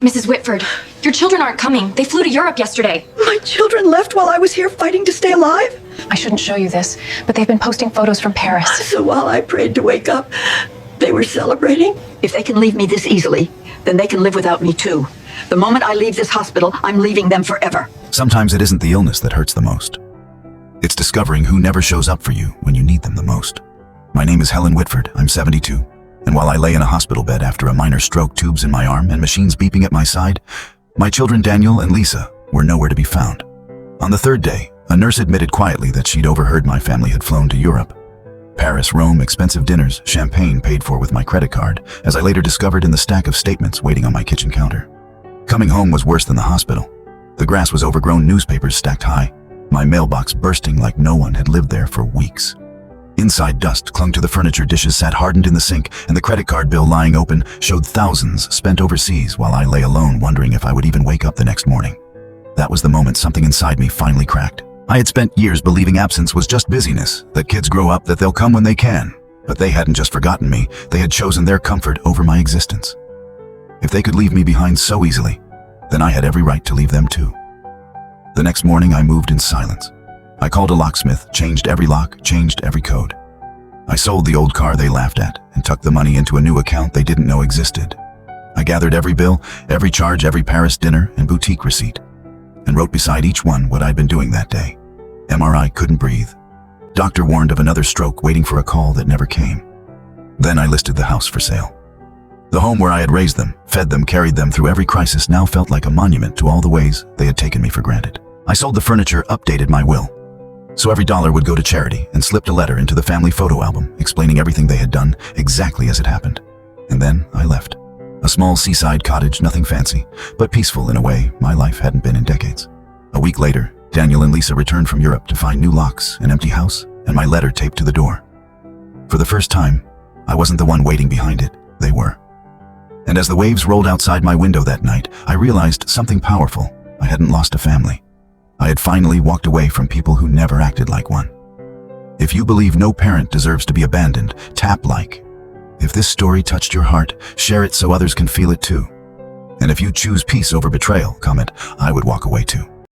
Mrs. Whitford, your children aren't coming. They flew to Europe yesterday. My children left while I was here fighting to stay alive? I shouldn't show you this, but they've been posting photos from Paris. So while I prayed to wake up, they were celebrating? If they can leave me this easily, then they can live without me too. The moment I leave this hospital, I'm leaving them forever. Sometimes it isn't the illness that hurts the most. It's discovering who never shows up for you when you need them the most. My name is Helen Whitford. I'm 72. And while I lay in a hospital bed after a minor stroke, tubes in my arm and machines beeping at my side, my children Daniel and Lisa were nowhere to be found. On the third day, a nurse admitted quietly that she'd overheard my family had flown to Europe. Paris, Rome, expensive dinners, champagne paid for with my credit card, as I later discovered in the stack of statements waiting on my kitchen counter. Coming home was worse than the hospital. The grass was overgrown, newspapers stacked high, my mailbox bursting like no one had lived there for weeks. Inside, dust clung to the furniture, dishes sat hardened in the sink, and the credit card bill lying open showed thousands spent overseas while I lay alone wondering if I would even wake up the next morning. That was the moment something inside me finally cracked. I had spent years believing absence was just busyness, that kids grow up, that they'll come when they can. But they hadn't just forgotten me, they had chosen their comfort over my existence. If they could leave me behind so easily, then I had every right to leave them too. The next morning I moved in silence. I called a locksmith, changed every lock, changed every code. I sold the old car they laughed at and tucked the money into a new account they didn't know existed. I gathered every bill, every charge, every Paris dinner and boutique receipt, and wrote beside each one what I'd been doing that day. MRI, couldn't breathe. Doctor warned of another stroke, waiting for a call that never came. Then I listed the house for sale. The home where I had raised them, fed them, carried them through every crisis now felt like a monument to all the ways they had taken me for granted. I sold the furniture, updated my will, so every dollar would go to charity, and slipped a letter into the family photo album explaining everything they had done exactly as it happened. And then I left. A small seaside cottage, nothing fancy, but peaceful in a way my life hadn't been in decades. A week later, Daniel and Lisa returned from Europe to find new locks, an empty house, and my letter taped to the door. For the first time, I wasn't the one waiting behind it, they were. And as the waves rolled outside my window that night, I realized something powerful. I hadn't lost a family. I had finally walked away from people who never acted like one. If you believe no parent deserves to be abandoned, tap like. If this story touched your heart, share it so others can feel it too. And if you choose peace over betrayal, comment, I would walk away too.